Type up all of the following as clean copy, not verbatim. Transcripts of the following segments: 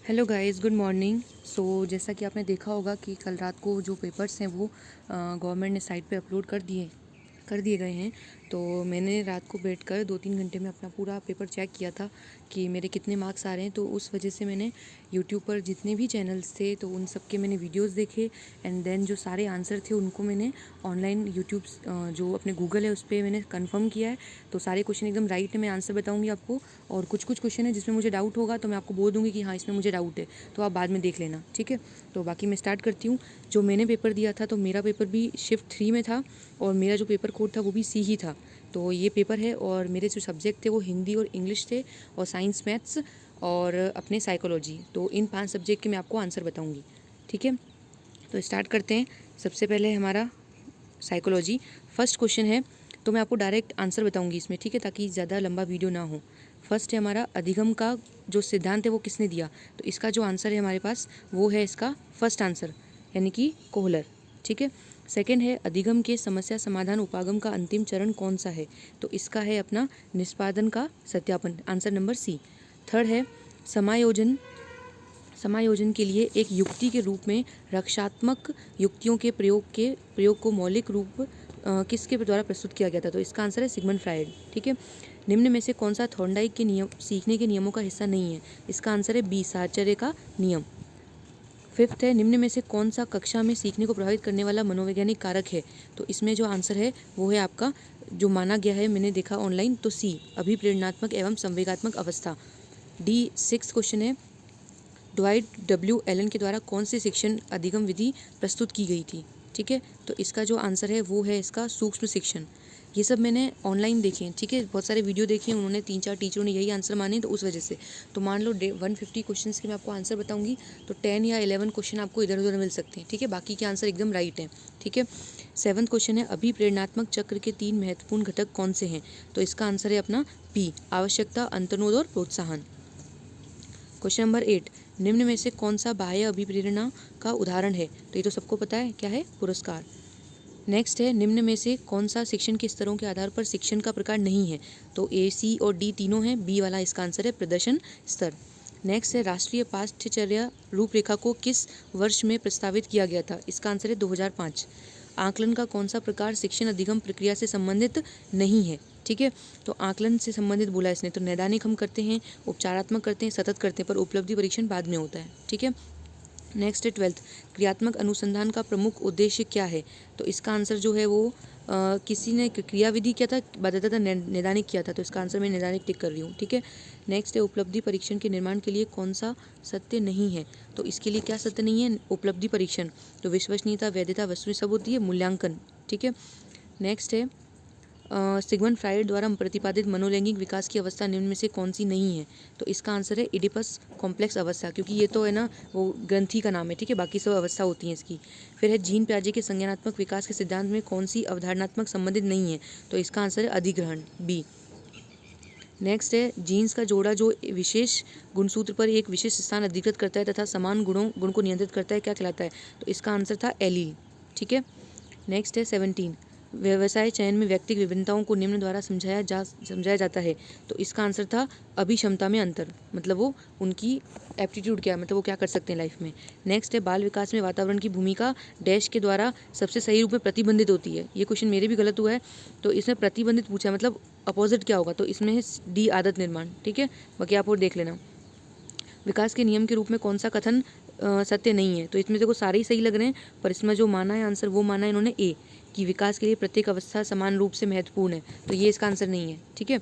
Hello guys, good morning. जैसा कि आपने देखा होगा कि कल रात को जो पेपर्स हैं वो गवर्नमेंट ने साइट पे अपलोड कर दिए गए हैं। तो मैंने रात को बैठकर 2-3 घंटे में अपना पूरा पेपर चेक किया था कि मेरे कितने मार्क्स आ रहे हैं। तो उस वजह से मैंने यूट्यूब पर जितने भी चैनल्स थे तो उन सब के मैंने वीडियोस देखे एंड देन जो सारे आंसर थे उनको मैंने ऑनलाइन यूट्यूब जो अपने गूगल है उस पर मैंने कंफर्म किया है। तो सारे क्वेश्चन एकदम राइट है, मैं आंसर बताऊँगी आपको। और कुछ कुछ क्वेश्चन है जिसमें मुझे डाउट होगा तो मैं आपको बोल दूँगी कि हाँ इसमें मुझे डाउट है, तो आप बाद में देख लेना, ठीक है। तो बाकी मैं स्टार्ट करती हूँ। जो मैंने पेपर दिया था तो मेरा पेपर भी शिफ्ट 3 में था और मेरा जो पेपर कोड था वो भी सी ही था। तो ये पेपर है और मेरे जो सब्जेक्ट थे वो हिंदी और इंग्लिश थे और साइंस मैथ्स और अपने साइकोलॉजी। तो इन 5 सब्जेक्ट के मैं आपको आंसर बताऊँगी, ठीक है। तो स्टार्ट करते हैं। सबसे पहले हमारा साइकोलॉजी फर्स्ट क्वेश्चन है। तो मैं आपको डायरेक्ट आंसर बताऊंगी इसमें, ठीक है, ताकि ज़्यादा लंबा वीडियो ना हो। फर्स्ट है हमारा अधिगम का जो सिद्धांत है वो किसने दिया। तो इसका जो आंसर है हमारे पास वो है इसका फर्स्ट आंसर, यानी कि कोहलर, ठीक है। सेकंड है अधिगम के समस्या समाधान उपागम का अंतिम चरण कौन सा है। तो इसका है अपना निष्पादन का सत्यापन, आंसर नंबर सी। थर्ड है समायोजन के लिए एक युक्ति के रूप में रक्षात्मक युक्तियों के प्रयोग को मौलिक रूप किसके द्वारा प्रस्तुत किया गया था। तो इसका आंसर है सिगमंड फ्रायड, ठीक है। निम्न में से कौन सा थॉर्नडाइक के नियम सीखने के नियमों का हिस्सा नहीं है। इसका आंसर है बी, साहचर्य का नियम। फिफ्थ है निम्न में से कौन सा कक्षा में सीखने को प्रभावित करने वाला मनोवैज्ञानिक कारक है। तो इसमें जो आंसर है वो है आपका जो माना गया है, मैंने देखा ऑनलाइन, तो सी, अभिप्रेरणात्मक एवं संवेगात्मक अवस्था। डी सिक्स क्वेश्चन है ड्वाइट डब्ल्यू एलन के द्वारा कौन सी शिक्षण अधिगम विधि प्रस्तुत की गई थी, ठीक है। तो इसका जो आंसर है वो है इसका सूक्ष्म शिक्षण। ये सब मैंने ऑनलाइन देखे हैं, ठीक है, बहुत सारे वीडियो देखे हैं, उन्होंने 3-4 टीचरों ने यही आंसर माने, तो उस वजह से। तो मान लो 150 क्वेश्चन के मैं आपको आंसर बताऊंगी तो 10 या 11 क्वेश्चन आपको इधर उधर मिल सकते हैं, ठीक है, बाकी के आंसर एकदम राइट हैं, ठीक है। सेवन्थ क्वेश्चन है अभिप्रेरणात्मक चक्र के 3 महत्वपूर्ण घटक कौन से हैं। तो इसका आंसर है अपना पी, आवश्यकता, अंतर्नोद और प्रोत्साहन। क्वेश्चन नंबर 8, निम्न में से कौन सा बाह्य अभिप्रेरणा का उदाहरण है। तो ये तो सबको पता है, क्या है, पुरस्कार। नेक्स्ट है निम्न में से कौन सा शिक्षण के स्तरों के आधार पर शिक्षण का प्रकार नहीं है। तो ए, सी और डी तीनों हैं, बी वाला इसका आंसर है प्रदर्शन स्तर। नेक्स्ट है राष्ट्रीय पाठ्यचर्या रूपरेखा को किस वर्ष में प्रस्तावित किया गया था। इसका आंसर है 2005। आकलन का कौन सा प्रकार शिक्षण अधिगम प्रक्रिया से संबंधित नहीं है, ठीक है। तो आकलन से संबंधित बोला इसने, तो नैदानिक हम करते हैं, उपचारात्मक करते हैं, सतत करते हैं, पर उपलब्धि परीक्षण बाद में होता है, ठीक है। नेक्स्ट है 12th, क्रियात्मक अनुसंधान का प्रमुख उद्देश्य क्या है। तो इसका आंसर जो है वो किसी ने क्रियाविधि किया था, बताता था नैदानिक किया था, तो इसका आंसर मैं नैदानिक टिक कर रही हूँ, ठीक है। नेक्स्ट है उपलब्धि परीक्षण के निर्माण के लिए कौन सा सत्य नहीं है। तो इसके लिए क्या सत्य नहीं है, उपलब्धि परीक्षण। तो विश्वसनीयता, वैधता, वस्तुनिष्ठ सबूत, ये मूल्यांकन, ठीक है। नेक्स्ट है सिगमंड फ्रायड द्वारा प्रतिपादित मनोलैंगिक विकास की अवस्था निम्न में से कौन सी नहीं है। तो इसका आंसर है इडिपस कॉम्प्लेक्स अवस्था, क्योंकि ये तो है ना वो ग्रंथि का नाम है, ठीक है, बाकी सब अवस्था होती हैं इसकी। फिर है जीन प्याजे के संज्ञानात्मक विकास के सिद्धांत में कौन सी अवधारणात्मक संबंधित नहीं है। तो इसका आंसर है अधिग्रहण, बी। नेक्स्ट है जीन्स का जोड़ा जो विशेष गुणसूत्र पर एक विशिष्ट स्थान अधिकृत करता है तथा समान गुण को नियंत्रित करता है, क्या कहलाता है। तो इसका आंसर था एलील, ठीक है। नेक्स्ट है 17, व्यवसाय चयन में व्यक्तिगत विभिन्नताओं को निम्न द्वारा समझाया जाता है। तो इसका आंसर था अभिक्षमता में अंतर, मतलब वो उनकी एप्टीट्यूड क्या, मतलब वो क्या कर सकते हैं लाइफ में। नेक्स्ट है बाल विकास में वातावरण की भूमिका डैश के द्वारा सबसे सही रूप में प्रतिबंधित होती है। ये क्वेश्चन मेरे भी गलत हुआ है, तो इसमें प्रतिबंधित पूछा है, मतलब अपोजिट क्या होगा। तो इसमें है डी, आदत निर्माण, ठीक है, बाकी आप और देख लेना। विकास के नियम के रूप में कौन सा कथन सत्य नहीं है। तो इसमें देखो सारे ही सही लग रहे हैं, पर इसमें जो माना है आंसर वो माना है इन्होंने ए, कि विकास के लिए प्रत्येक अवस्था समान रूप से महत्वपूर्ण है। तो ये इसका आंसर नहीं है, ठीक है।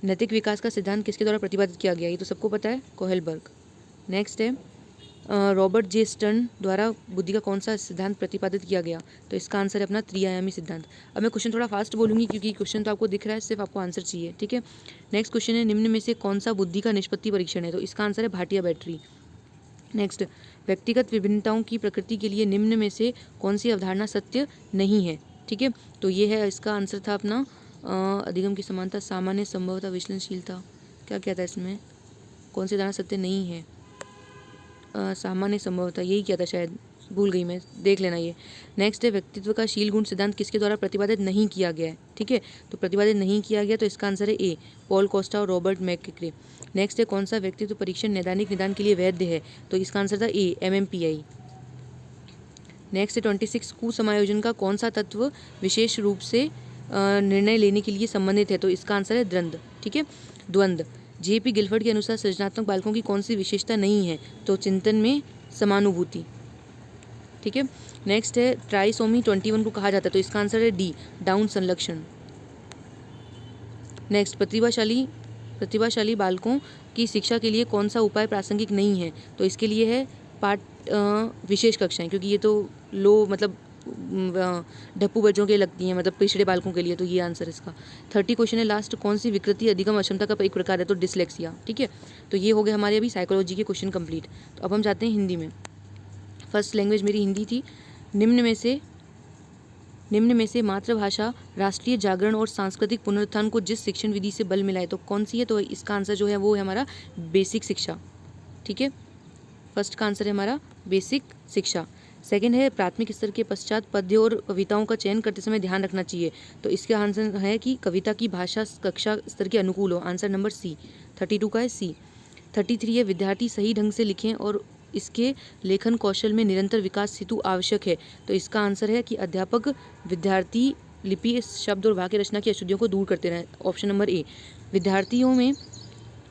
नैतिक विकास का सिद्धांत किसके द्वारा प्रतिपादित किया गया, ये तो सबको पता है, कोहेलबर्ग। नेक्स्ट है रॉबर्ट जे स्टर्न द्वारा बुद्धि का कौन सा सिद्धांत प्रतिपादित किया गया। तो इसका आंसर है अपना त्रिआयामी सिद्धांत। अब मैं क्वेश्चन थोड़ा फास्ट बोलूंगी क्योंकि क्वेश्चन तो आपको दिख रहा है, सिर्फ आपको आंसर चाहिए, ठीक है। नेक्स्ट क्वेश्चन है निम्न में से कौन सा बुद्धि का निष्पत्ति परीक्षण है। तो इसका आंसर है भाटिया बैटरी। नेक्स्ट, व्यक्तिगत विभिन्नताओं की प्रकृति के लिए निम्न में से कौन सी अवधारणा सत्य नहीं है, ठीक है। तो ये है, इसका आंसर था अपना अधिगम की समानता, सामान्य, संभवता, विश्लेषणशीलता, क्या कहता है इसमें, कौन सी धारणा सत्य नहीं है, सामान्य, संभवता, यही क्या था शायद, भूल गई मैं, देख लेना ये। नेक्स्ट है व्यक्तित्व का शील गुण सिद्धांत किसके द्वारा प्रतिपादित नहीं किया गया है, ठीक है। तो प्रतिपादित नहीं किया गया, तो इसका आंसर है ए, पॉल कोस्टा और रॉबर्ट मैकक्रे। नेक्स्ट है कौन सा व्यक्तित्व परीक्षण नैदानिक निदान के लिए वैध है, तो इसका आंसर था ए MMPI। नेक्स्ट है 26 कुसमायोजन का कौन सा तत्व विशेष रूप से निर्णय लेने के लिए संबंधित है, तो इसका आंसर है द्वंद्व। ठीक है, द्वंद्व। JP गिलफर्ड के अनुसार सृजनात्मक बालकों की कौन सी विशेषता नहीं है, तो चिंतन में समानुभूति। ठीक है, नेक्स्ट है ट्राइसोमी 21 को कहा जाता है, तो इसका आंसर है डी डाउन संलक्षण। नेक्स्ट प्रतिभाशाली बालकों की शिक्षा के लिए कौन सा उपाय प्रासंगिक नहीं है, तो इसके लिए है पाठ विशेष कक्षाएं, क्योंकि ये तो लो मतलब ढप्पू बच्चों के लगती हैं, मतलब पिछड़े बालकों के लिए, तो ये आंसर इसका। 30 क्वेश्चन है लास्ट, कौन सी विकृति अधिगम अक्षमता का एक प्रकार है, तो डिसलेक्सिया। ठीक है, तो ये हो गए हमारे अभी साइकोलॉजी के क्वेश्चन कंप्लीट। तो अब हम जाते हैं हिंदी में। फर्स्ट लैंग्वेज मेरी हिंदी थी। निम्न में से मातृभाषा राष्ट्रीय जागरण और सांस्कृतिक पुनरुत्थान को जिस शिक्षण विधि से बल मिला है, तो कौन सी है, तो इसका आंसर जो है वो है हमारा बेसिक शिक्षा। ठीक है, फर्स्ट का आंसर है हमारा बेसिक शिक्षा। सेकंड है प्राथमिक स्तर के पश्चात पद्य और कविताओं का चयन करते समय ध्यान रखना चाहिए, तो इसका आंसर है कि कविता की भाषा कक्षा स्तर के अनुकूल हो, आंसर नंबर सी। 32 का है सी। 33 है विद्यार्थी सही ढंग से लिखें और इसके लेखन कौशल में निरंतर विकास हेतु आवश्यक है, तो इसका आंसर है कि अध्यापक विद्यार्थी लिपि शब्द और वाक्य रचना की अशुद्धियों को दूर करते रहें, ऑप्शन नंबर ए। विद्यार्थियों में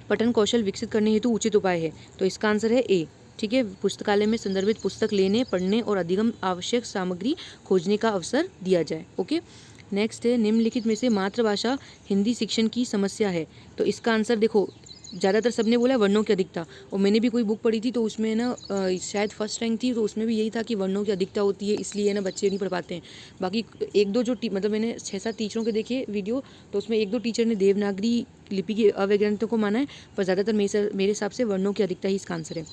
पठन कौशल विकसित करने हेतु उचित उपाय है, तो इसका आंसर है ए। ठीक है, पुस्तकालय में संदर्भित पुस्तक लेने पढ़ने और अधिगम आवश्यक सामग्री खोजने का अवसर दिया जाए। ओके, नेक्स्ट है निम्नलिखित में से मातृभाषा हिंदी शिक्षण की समस्या है, तो इसका आंसर देखो ज़्यादातर सबने बोला वर्णों की अधिकता, और मैंने भी कोई बुक पढ़ी थी तो उसमें ना शायद फर्स्ट रैंक थी, तो उसमें भी यही था कि वर्णों की अधिकता होती है, इसलिए ना बच्चे नहीं पढ़ पाते हैं। बाकी एक दो जो मतलब मैंने 6-7 टीचरों के देखे वीडियो, तो उसमें 1-2 टीचर ने देवनागरी लिपि की अवैज्ञानिकता को माना है, पर ज़्यादातर मेरे हिसाब से वर्णों की अधिकता ही इसका आंसर है।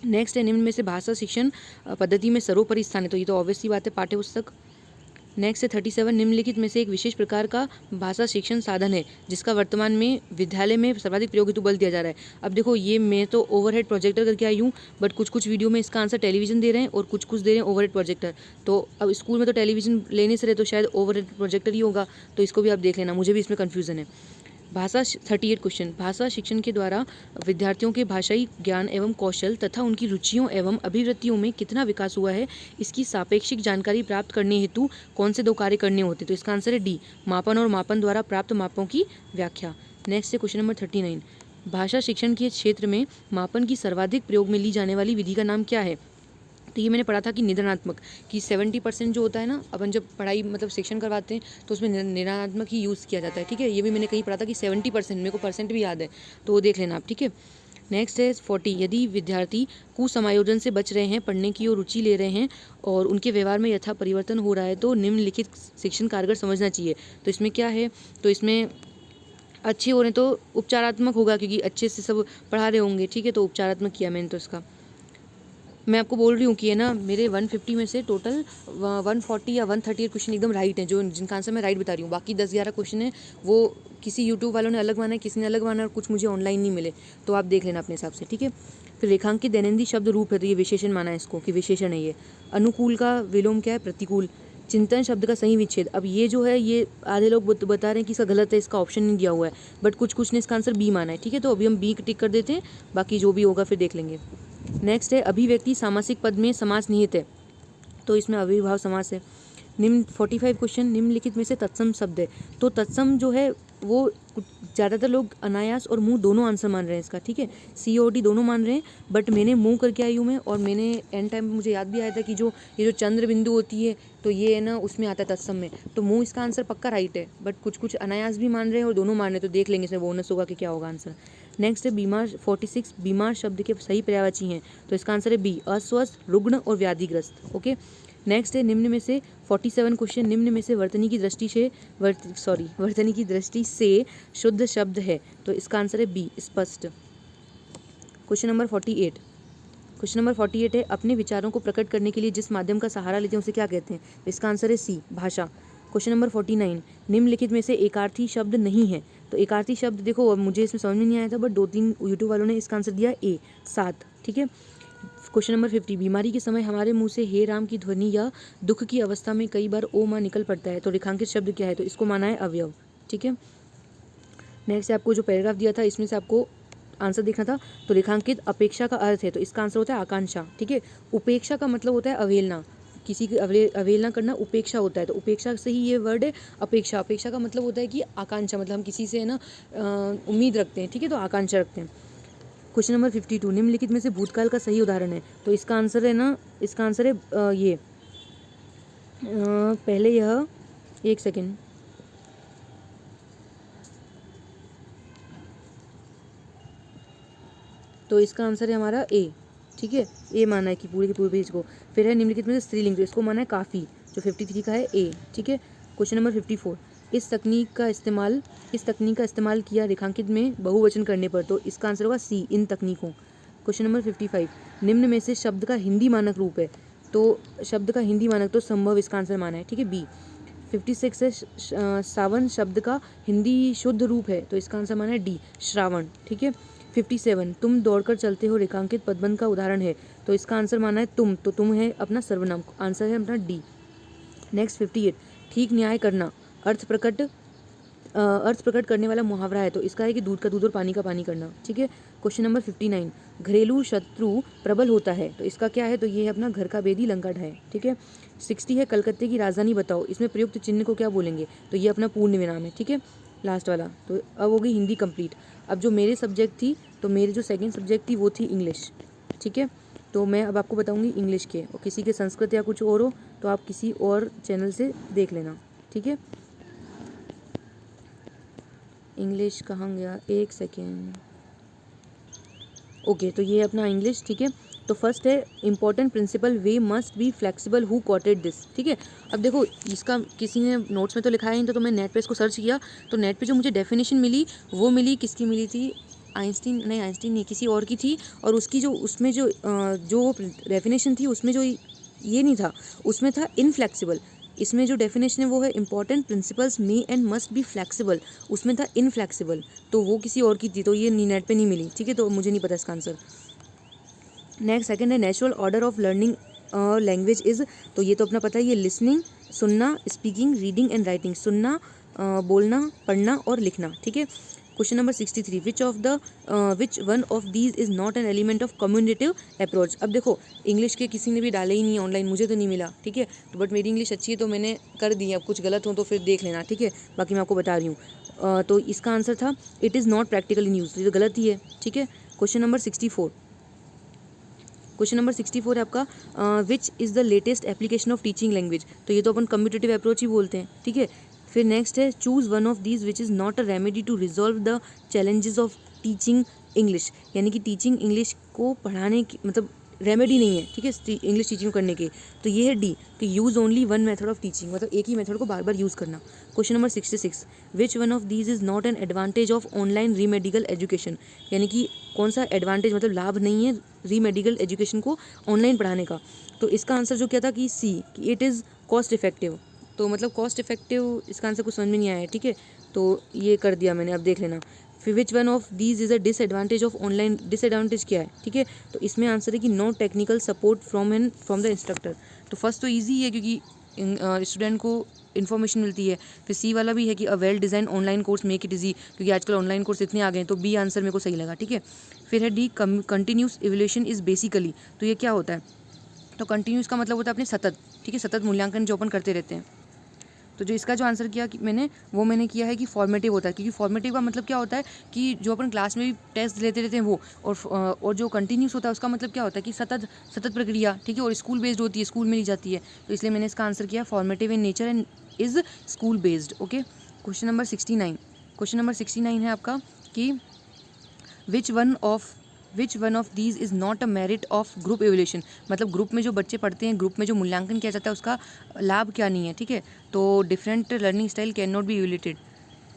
नेक्स्ट है निम्न में से भाषा शिक्षण पद्धति में सर्वोपरि स्थान है, तो ये तो ऑब्वियस सी बात है पाठ्य पुस्तक। नेक्स्ट है 37 निम्नलिखित में से एक विशेष प्रकार का भाषा शिक्षण साधन है जिसका वर्तमान में विद्यालय में सर्वाधिक प्रयोग हेतु बल दिया जा रहा है। अब देखो ये मैं तो ओवरहेड प्रोजेक्टर करके आई हूँ, बट कुछ वीडियो में इसका आंसर टेलीविजन दे रहे हैं और कुछ दे रहे हैं ओवरहेड प्रोजेक्टर। तो अब स्कूल में तो टेलीविजन लेने से रहे तो शायद ओवरहेड प्रोजेक्टर ही होगा, तो इसको भी आप देख लेना, मुझे भी इसमें कन्फ्यूजन है। भाषा 38 क्वेश्चन, भाषा शिक्षण के द्वारा विद्यार्थियों के भाषाई ज्ञान एवं कौशल तथा उनकी रुचियों एवं अभिवृत्तियों में कितना विकास हुआ है, इसकी सापेक्षिक जानकारी प्राप्त करने हेतु कौन से 2 कार्य करने होते, तो इसका आंसर है डी मापन और मापन द्वारा प्राप्त मापों की व्याख्या। नेक्स्ट है क्वेश्चन नंबर 39, भाषा शिक्षण के क्षेत्र में मापन की सर्वाधिक प्रयोग में ली जाने वाली विधि का नाम क्या है, तो ये मैंने पढ़ा था कि निदानात्मक, कि 70% जो होता है ना, अपन जब पढ़ाई मतलब शिक्षण करवाते हैं तो उसमें निदानात्मक ही यूज़ किया जाता है। ठीक है, ये भी मैंने कहीं पढ़ा था कि 70%, मेरे को परसेंट भी याद है, तो वो देख लेना आप। ठीक है, नेक्स्ट है 40, यदि विद्यार्थी कुसमायोजन से बच रहे हैं, पढ़ने की ओर रुचि ले रहे हैं और उनके व्यवहार में यथा परिवर्तन हो रहा है, तो निम्नलिखित शिक्षण कारगर समझना चाहिए, तो इसमें क्या है, तो इसमें अच्छे हो रहे हैं तो उपचारात्मक होगा, क्योंकि अच्छे से सब पढ़ा रहे होंगे। ठीक है, तो उपचारात्मक किया मैंने, तो इसका मैं आपको बोल रही हूँ कि है ना मेरे 150 में से टोटल 140 या 138 क्वेश्चन एकदम राइट हैं, जो जिनका आंसर मैं राइट बता रही हूँ। बाकी 10-11 क्वेश्चन है वो किसी यूट्यूब वालों ने अलग माना है, किसी ने अलग माना, और कुछ मुझे ऑनलाइन नहीं मिले, तो आप देख लेना अपने हिसाब से। ठीक है, फिर रेखांकित दैनंदिन शब्द रूप है, तो ये विशेषण माना है इसको कि विशेषण है ये। अनुकूल का विलोम क्या है, प्रतिकूल। चिंतन शब्द का सही विच्छेद, अब ये जो है ये आधे लोग बता रहे हैं कि इसका गलत है, इसका ऑप्शन नहीं दिया हुआ है, बट कुछ ने इसका आंसर बी माना है। ठीक है, तो अभी हम बी टिक कर देते हैं, बाकी जो भी होगा फिर देख लेंगे। नेक्स्ट है अभिव्यक्ति सामासिक पद में समास निहित है, तो इसमें अविर्भाव समास है। निम्न 45 क्वेश्चन, निम्नलिखित में से तत्सम शब्द है, तो तत्सम जो है वो ज़्यादातर लोग अनायास और मुंह दोनों आंसर मान रहे हैं इसका। ठीक है, सी और डी दोनों मान रहे हैं, बट मैंने मुंह करके आई हूँ मैं, और मैंने एंड टाइम मुझे याद भी आया था कि जो ये जो चंद्र बिंदु होती है तो ये है ना उसमें आता है तत्सम में, तो मुंह इसका आंसर पक्का राइट है, बट कुछ अनायास भी मान रहे हैं और दोनों मान रहे हैं, तो देख लेंगे इसमें बोनस होगा कि क्या होगा आंसर। नेक्स्ट है बीमार 46, बीमार शब्द के सही पर्यायवाची हैं, तो इसका आंसर है बी अस्वस्थ, रुग्ण और व्याधिग्रस्त। ओके, नेक्स्ट है निम्न में से 47 क्वेश्चन, निम्न में से वर्तनी की दृष्टि से शुद्ध शब्द है, तो इसका आंसर है बी स्पष्ट। क्वेश्चन नंबर 48 है अपने विचारों को प्रकट करने के लिए जिस माध्यम का सहारा लेते हैं उसे क्या कहते हैं, तो इसका आंसर है सी भाषा। क्वेश्चन नंबर 49, निम्नलिखित में से एकार्थी शब्द नहीं है, तो एकार्थी शब्द देखो अब मुझे इसमें समझ में नहीं आया था, बट 2-3 यूट्यूब वालों ने इसका आंसर दिया ए 7। ठीक है, क्वेश्चन नंबर 50, बीमारी के समय हमारे मुंह से हे राम की ध्वनि या दुख की अवस्था में कई बार ओ माँ निकल पड़ता है, तो रेखांकित शब्द क्या है, तो इसको माना है अवयव। ठीक है, नेक्स्ट आपको जो पैराग्राफ दिया था इसमें से आपको आंसर देखना था। तो रेखांकित अपेक्षा का अर्थ है, तो इसका आंसर होता है आकांक्षा, ठीक है। उपेक्षा का मतलब होता है अवहेलना, किसी की अवहेलना करना उपेक्षा होता है, तो उपेक्षा से ही ये वर्ड है अपेक्षा। अपेक्षा का मतलब होता है कि आकांक्षा, मतलब हम किसी से है ना उम्मीद रखते हैं, ठीक है, तो आकांक्षा रखते हैं। क्वेश्चन नंबर 52, निम्नलिखित में से भूतकाल का सही उदाहरण है, तो इसका आंसर है ना, इसका आंसर है ये पहले यह, एक सेकेंड, तो इसका आंसर है हमारा ए, ठीक है, ए माना है कि पूरे के पूरे पेज को। फिर है निम्नलिखित में से स्त्रीलिंग, तो इसको माना है काफ़ी, जो 53 का है ए, ठीक है। क्वेश्चन नंबर 54, इस तकनीक का इस्तेमाल किया रेखांकित में बहुवचन करने पर, तो इसका आंसर होगा सी, इन तकनीकों। क्वेश्चन नंबर 55, निम्न में से शब्द का हिंदी मानक रूप है, तो शब्द का हिंदी मानक तो संभव, इसका आंसर माना है, ठीक है, बी। 56 है सावन शब्द का हिंदी शुद्ध रूप है, तो इसका आंसर माना है डी, श्रावण, ठीक है। 57, तुम दौड़कर चलते हो रेखांकित पदबंध का उदाहरण है, तो इसका आंसर माना है तुम, तो तुम है अपना सर्वनाम, आंसर है अपना डी। नेक्स्ट 58, ठीक न्याय करना अर्थ प्रकट करने वाला मुहावरा है, तो इसका है कि दूध का दूध और पानी का पानी करना, ठीक है। क्वेश्चन नंबर 59, घरेलू शत्रु प्रबल होता है, तो इसका क्या है, तो ये है अपना घर का भेदी लंका ढाई, ठीक है। 60 है कलकत्ते की राजधानी बताओ, इसमें प्रयुक्त चिन्ह को क्या बोलेंगे, तो ये अपना पूर्ण विराम है, ठीक है, लास्ट वाला। तो अब हो गई हिंदी कंप्लीट। अब जो मेरे सब्जेक्ट थी, तो मेरी जो सेकंड सब्जेक्ट थी वो थी इंग्लिश, ठीक है। तो मैं अब आपको बताऊंगी इंग्लिश के, और किसी के संस्कृत या कुछ और हो तो आप किसी और चैनल से देख लेना, ठीक है। इंग्लिश कहाँ गया, एक सेकेंड, ओके, तो ये अपना इंग्लिश, ठीक है। तो फर्स्ट है important principle we must be flexible, who quoted this, ठीक है। अब देखो इसका किसी ने नोट्स में तो लिखा है नहीं, तो मैं नेट पे इसको सर्च किया, तो नेट पे जो मुझे डेफिनेशन मिली वो मिली, किसकी मिली थी, आइंस्टीन नहीं, किसी और की थी, और उसकी जो उसमें जो डेफिनेशन थी उसमें जो ये नहीं था, उसमें था इनफ्लेक्सिबल। इसमें जो डेफिनेशन है वो है important principles may and must be flexible, उसमें था इनफ्लेक्सिबल, तो वो किसी और की थी, तो ये नेट पे नहीं मिली, ठीक है, तो मुझे नहीं पता इसका आंसर। नेक्स्ट सेकंड है natural order of learning language is, तो ये तो अपना पता है, ये लिसनिंग, सुनना, स्पीकिंग, रीडिंग एंड राइटिंग, सुनना, बोलना, पढ़ना और लिखना, ठीक है। Question number 63, which one of these is not an element of communicative approach. अब देखो इंग्लिश के किसी ने भी डाले ही नहीं ऑनलाइन, मुझे तो नहीं मिला, ठीक है, तो बट मेरी इंग्लिश अच्छी है तो मैंने कर दी, अब कुछ गलत हो तो फिर देख लेना, ठीक है, बाकी मैं आपको बता रही हूँ। तो इसका आंसर था it is not practical in use, ये तो गलत ही है, ठीक है। क्वेश्चन नंबर 64 है आपका, which is the latest application of teaching language, तो ये तो अपन कम्यूटेटिव अप्रोच ही बोलते हैं, ठीक है। फिर नेक्स्ट है choose one of these which is not a remedy to resolve the challenges of teaching English, यानी कि टीचिंग इंग्लिश को पढ़ाने की मतलब रेमेडी नहीं है, ठीक है, इंग्लिश टीचिंग करने की, तो ये है डी, कि use only one method of teaching, मतलब एक ही मेथड को बार बार यूज़ करना। Question number 66, which one of these is not an advantage of online re-medical education, यानी कि कौन सा एडवांटेज मतलब लाभ नहीं है रीमेडिकल एजुकेशन को ऑनलाइन पढ़ाने का, तो इसका आंसर जो क्या था कि सी, कि इट इज़ कॉस्ट इफेक्टिव, तो मतलब कॉस्ट इफेक्टिव इसका आंसर कुछ समझ में नहीं आया है, ठीक है, तो ये कर दिया मैंने, अब देख लेना। फिर which one of these is a disadvantage of online, disadvantage क्या है, ठीक है, तो इसमें आंसर है कि no technical support from the instructor, तो फर्स्ट तो ईजी है क्योंकि स्टूडेंट को इन्फॉर्मेशन मिलती है। फिर सी वाला भी है कि a well design online course make it easy, क्योंकि आजकल ऑनलाइन कोर्स इतने आ गए हैं, तो बी आंसर मेरे को सही लगा, ठीक है। फिर है D, continuous evolution is basically, तो ये क्या होता है, तो कंटिन्यूस का मतलब होता है अपने सतत, ठीक है, सतत मूल्यांकन जो अपन करते रहते हैं, तो जो इसका जो आंसर किया कि मैंने किया है कि फॉर्मेटिव होता है, क्योंकि फॉर्मेटिव का मतलब क्या होता है कि जो अपन क्लास में भी टेस्ट लेते रहते हैं वो, और जो कंटिन्यूस होता है उसका मतलब क्या होता है कि सतत प्रक्रिया, ठीक है, और स्कूल बेस्ड होती है, स्कूल में ली जाती है, तो इसलिए मैंने इसका आंसर किया formative in nature and is school based, okay. Question number 69 है आपका कि विच one of these is not a merit of group evolution, मतलब ग्रुप में जो बच्चे पढ़ते हैं, ग्रुप में जो मूल्यांकन किया जाता है उसका लाभ क्या नहीं है, ठीक है, तो different learning style can not be evaluated,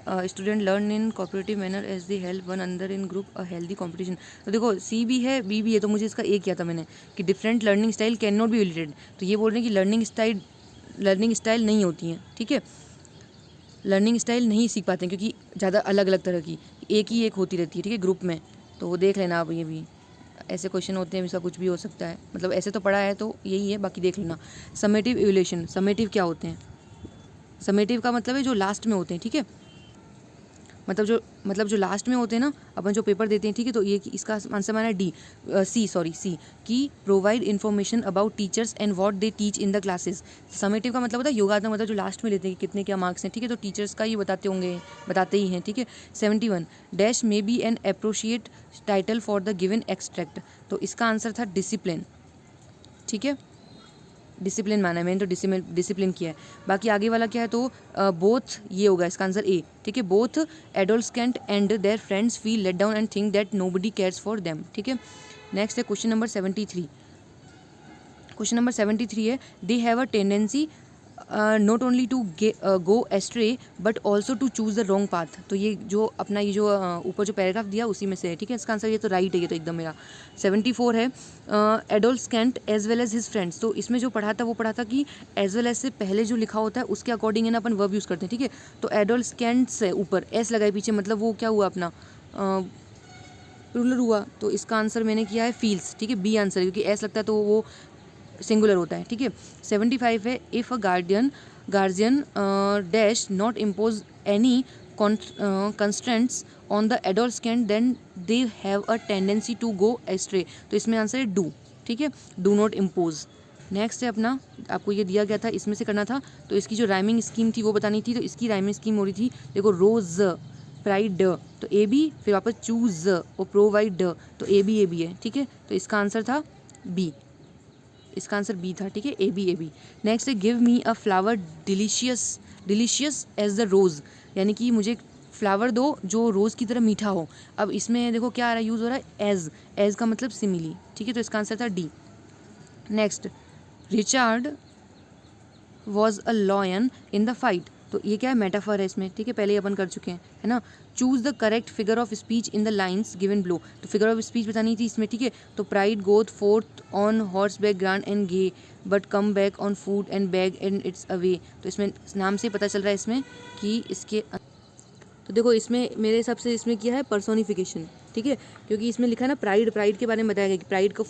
student learn in cooperative manner as they help one another in group a healthy competition, तो देखो सी भी है बी भी है, तो मुझे इसका ए किया था मैंने कि different learning style can not be evaluated, तो ये बोल रहे हैं कि लर्निंग स्टाइल नहीं होती हैं, ठीक है, लर्निंग स्टाइल नहीं सीख पाते हैं क्योंकि ज़्यादा अलग अलग तरह की एक होती रहती है, ठीक है, ग्रुप में, तो वो देख लेना आप, ये भी ऐसे क्वेश्चन होते हैं, इसका कुछ भी हो सकता है, मतलब ऐसे तो पढ़ा है तो यही है, बाकी देख लेना। समेटिव इवोल्यूशन, समेटिव क्या होते हैं, समेटिव का मतलब है जो लास्ट में होते हैं, ठीक है, मतलब जो लास्ट में होते हैं ना, अपन जो पेपर देते हैं, ठीक है, तो ये इसका आंसर माना डी, सी कि provide information about teachers and what they teach in the classes. Summative का मतलब होता है योगात्मक, मतलब जो लास्ट में लेते हैं कि कितने क्या मार्क्स हैं, ठीक है, तो टीचर्स का ही बताते ही हैं, ठीक है। 71 dash may be an appropriate title for the given extract, तो इसका आंसर था डिसिप्लिन, ठीक है, डिसिप्लिन माना है, मैंने तो डिसिप्लिन किया है। बाकी आगे वाला क्या है, तो बोथ ये होगा इसका आंसर ए, ठीक है, both adolescent and their friends feel let down and think that nobody cares for them, ठीक है। नेक्स्ट है क्वेश्चन नंबर 73। क्वेश्चन नंबर 73 है they have a tendency not only to go astray but also to choose the wrong path, तो ये जो अपना ये जो ऊपर जो पैराग्राफ दिया उसी में से है, ठीक है, इसका आंसर ये तो राइट है, ये तो एकदम मेरा। 74 है adolescent as well as his friends, तो इसमें जो पढ़ा था वो पढ़ा था कि एज वेल एज से पहले जो लिखा होता है उसके अकॉर्डिंग है ना अपन वर्ब यूज़ करते हैं, ठीक है, तो एडोलस्केंट से ऊपर एस लगाए पीछे, मतलब वो क्या हुआ अपना प्लूरल हुआ, तो इसका आंसर मैंने किया है फील्स, ठीक है, बी आंसर, क्योंकि एस लगता है तो वो सिंगुलर होता है, ठीक है। 75 है if a guardian does not impose any constraints on the adolescent then they have a tendency to go astray, तो इसमें आंसर है डू, ठीक है, डू नॉट इम्पोज। नेक्स्ट है अपना, आपको ये दिया गया था इसमें से करना था, तो इसकी जो राइमिंग स्कीम थी वो बतानी थी, तो इसकी राइमिंग स्कीम हो रही थी, देखो रोज प्राइड तो ए बी, फिर वापस चूज और प्रोवाइड तो ए बी है, ठीक है, तो इसका आंसर था बी, इसका आंसर बी था, ठीक है, ए बी। नेक्स्ट है give me a flower delicious as the rose, यानी कि मुझे फ्लावर दो जो रोज़ की तरह मीठा हो। अब इसमें देखो क्या आ रहा है, यूज़ हो रहा है एज का मतलब सिमिली, ठीक है, तो इसका आंसर था D. Next Richard was a lion in the fight, तो ये क्या है, मेटाफर है इसमें, ठीक है, पहले ही अपन कर चुके हैं, है ना। Choose the correct figure of speech in the lines given below, तो फिगर ऑफ स्पीच बतानी थी इसमें, ठीक है, तो pride goeth forth on horse back grand and gay but come back on food and bag and its away, तो इसमें नाम से पता चल रहा है इसमें कि इसके, तो देखो इसमें मेरे हिसाब से इसमें किया है पर्सोनिफिकेशन, ठीक है, क्योंकि इसमें लिखा है ना प्राइड के बारे में बताया गया कि प्राइड को